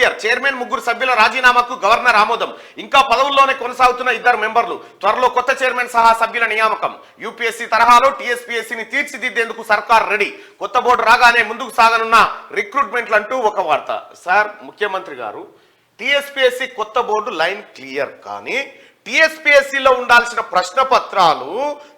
Clear. Chairman ముగ్గురు సభ్యుల రాజీనామాకు governor ఆమోదం. ఇంకా పదవుల్లోనే కొనసాగుతున్న 2 మెంబర్లు. త్వరలో కొత్త చైర్మన్ సహా సభ్యుల నియామకం. యూపీఎస్సీ తరహాలో టీఎస్పీఎస్సీని తీర్చిదిద్దేందుకు సర్కార్ రెడీ. కొత్త బోర్డు రాగానే ముందుకు సాగనున్న రిక్రూట్మెంట్లు అంటూ ఒక వార్త. సార్, ముఖ్యమంత్రి గారు టీఎస్పీఎస్సీ కొత్త బోర్డు లైన్ క్లియర్, కానీ టీఎస్పీఎస్సీలో ఉండాల్సిన ప్రశ్న పత్రాలు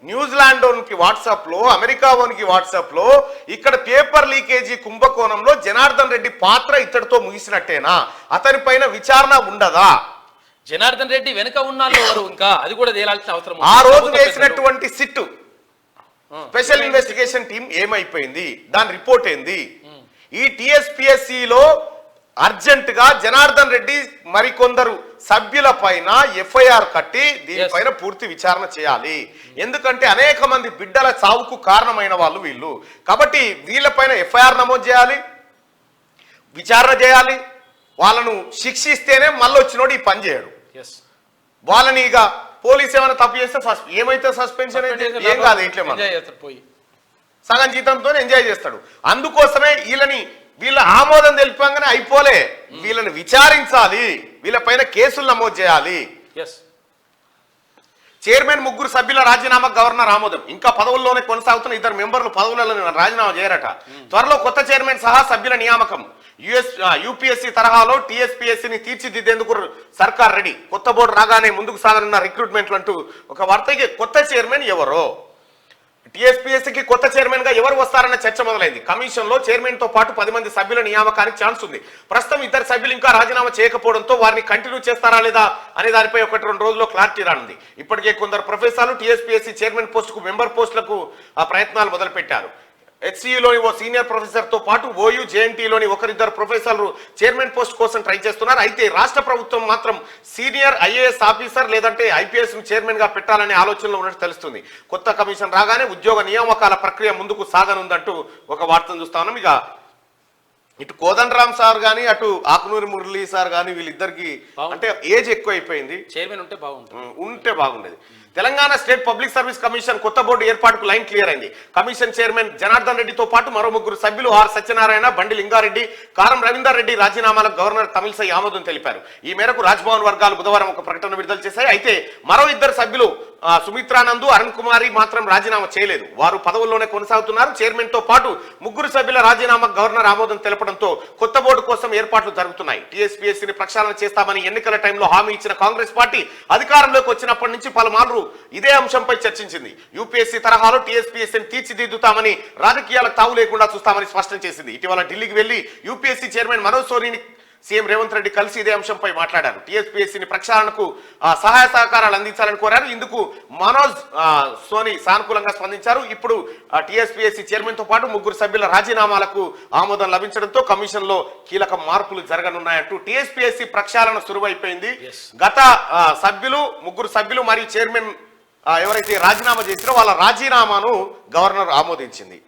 న్యూజిలాండ్ ఓన్కి వాట్సాప్లో, అమెరికా ఓన్కి వాట్సాప్లో, ఇక్కడ పేపర్ లీకేజీ కుంభకోణంలో జనార్దన్ రెడ్డి పాత్ర ఇతడితో ముగిసినట్టేనా? అతనిపైన విచారణ ఉండదా? జనార్దన్ రెడ్డి వెనుక ఉన్నాళ్ళు ఇంకా అది కూడా తేలాల్సిన అవసరం. ఆ రోజు వేసినటువంటి సిట్ స్పెషల్ ఇన్వెస్టిగేషన్ టీం ఏమైపోయింది? దాని రిపోర్ట్ ఏంది? ఈ టీఎస్పీఎస్సీలో అర్జెంట్ గా జనార్దన్ రెడ్డి మరికొందరు సభ్యుల పైన ఎఫ్ఐఆర్ కట్టి దీనిపైన పూర్తి విచారణ చేయాలి. ఎందుకంటే అనేక మంది బిడ్డల చావుకు కారణమైన వాళ్ళు వీళ్ళు. కాబట్టి వీళ్ళపైన ఎఫ్ఐఆర్ నమోదు చేయాలి, విచారణ చేయాలి. వాళ్ళను శిక్షిస్తేనే మళ్ళీ వచ్చినోడు ఈ పని చేయడు. వాళ్ళని ఇక పోలీసు ఏమైనా తప్పు చేస్తే ఏమైతే సస్పెన్షన్ అయితే ఏం కాదు, ఇట్లే సగం జీతంతో ఎంజాయ్ చేస్తాడు. అందుకోసమే వీళ్ళ ఆమోదం తెలిపంగానే అయిపోలే, వీళ్ళని విచారించాలి, వీళ్ళపైన కేసులు నమోదు చేయాలి. చైర్మన్ ముగ్గురు సభ్యుల రాజీనామా గవర్నర్ ఆమోదం. ఇంకా పదవుల్లోనే కొనసాగుతున్న 2 మెంబర్లు పదవులలో రాజీనామా చేయరట. త్వరలో కొత్త చైర్మన్ సహా సభ్యుల నియామకం. యూపీఎస్సీ తరహాలో టీఎస్పీఎస్సీని తీర్చిదిద్దేందుకు సర్కార్ రెడీ. కొత్త బోర్డు రాగానే ముందుకు సాగనున్న రిక్రూట్మెంట్లు అంటూ ఒక వార్తకి కొత్త చైర్మన్ ఎవరో, టీఎస్పీఎస్సీకి కొత్త చైర్మన్ గా ఎవరు వస్తారన్న చర్చ మొదలైంది. కమిషన్ లో చైర్మన్ తో పాటు 10 మంది సభ్యుల నియామకానికి ఛాన్స్ ఉంది. ప్రస్తుతం 2 సభ్యులు ఇంకా రాజీనామా చేయకపోవడంతో వారిని కంటిన్యూ చేస్తారా లేదా అనే దానిపై 1-2 రోజుల్లో క్లారిటీ రానుంది. ఇప్పటికే కొందరు ప్రొఫెసర్లు టీఎస్పీఎస్సీ చైర్మన్ పోస్టుకు మెంబర్ పోస్టులకు ప్రయత్నాలు మొదలుపెట్టారు. హెచ్సియులోని ఓ సీనియర్ ప్రొఫెసర్ తో పాటు ఓయూ జేఎన్టీలోని 1-2 ప్రొఫెసర్లు చైర్మన్ పోస్ట్ కోసం ట్రై చేస్తున్నారు. అయితే రాష్ట్ర ప్రభుత్వం మాత్రం సీనియర్ ఐఏఎస్ ఆఫీసర్ లేదంటే ఐపీఎస్ ను చైర్మన్ గా పెట్టాలనే ఆలోచనలో ఉన్నట్టు తెలుస్తుంది. కొత్త కమిషన్ రాగానే ఉద్యోగ నియామకాల ప్రక్రియ ముందుకు సాగనుందంటూ ఒక వార్తను చూస్తా ఉన్నాం. ఇక ఇటు కోదండరామ్ సార్ గానీ, అటు ఆకునూరి మురళీ సార్ గానీ, వీళ్ళిద్దరికి అంటే ఏజ్ ఎక్కువ అయిపోయింది. చైర్మన్ ఉంటే బాగుండేది. Telangana state public service commission కొత్త బోర్డు ఏర్పాటుకు లైన్ క్లియర్ అయింది. కమిషన్ చైర్మన్ జనార్దన్ రెడ్డితో పాటు మరో 3 సభ్యులు ఆర్ సత్యనారాయణ, బండి లింగారెడ్డి, కారం రవీందర్ రెడ్డి రాజీనామాలకు గవర్నర్ తమిళసై ఆమోదం తెలిపారు. ఈ మేరకు రాజ్భవన్ వర్గాలు బుధవారం ఒక ప్రకటన విడుదల చేశాయి. అయితే మరో 2 సభ్యులు సుమిత్రానందు, అరుణ్ కుమారి మాత్రం రాజీనామా చేయలేదు. వారు పదవుల్లోనే కొనసాగుతున్నారు. చైర్మన్ తో పాటు 3 సభ్యుల రాజీనామాకు గవర్నర్ ఆమోదం తెలపడంతో కొత్త బోర్డు కోసం ఏర్పాట్లు జరుగుతున్నాయి. టీఎస్పీఎస్సీని ప్రక్షాళన చేస్తామని ఎన్నికల టైంలో హామీ ఇచ్చిన కాంగ్రెస్ పార్టీ అధికారంలోకి వచ్చినప్పటి నుంచి పలుమార్లు ఇదే అంశంపై చర్చించింది. యూపీఎస్సీ తరహాలో టీఎస్పీఎస్సీని తీర్చిదిద్దుతామని, రాజకీయాలకు తావు లేకుండా చూస్తామని స్పష్టం చేసింది. ఇటీవల ఢిల్లీకి వెళ్లి యూపీఎస్సీ చైర్మన్ మనోజ్ సోనీని సీఎం రేవంత్ రెడ్డి కలిసి ఇదే అంశంపై మాట్లాడారు. టీఎస్పీఎస్సీని ప్రక్షాళనకు సహాయ సహకారాలు అందించాలని కోరారు. ఇందుకు మనోజ్ సోని సానుకూలంగా స్పందించారు. ఇప్పుడు టీఎస్పీఎస్సీ చైర్మన్ తో పాటు 3 సభ్యుల రాజీనామాలకు ఆమోదం లభించడంతో కమిషన్ లో కీలక మార్పులు జరగనున్నాయంటూ టీఎస్పీఎస్సీ ప్రక్షాళన సురువైపోయింది. గత సభ్యులు 3 సభ్యులు మరియు చైర్మన్ ఎవరైతే రాజీనామా చేసిరో వాళ్ళ రాజీనామాను గవర్నర్ ఆమోదించింది.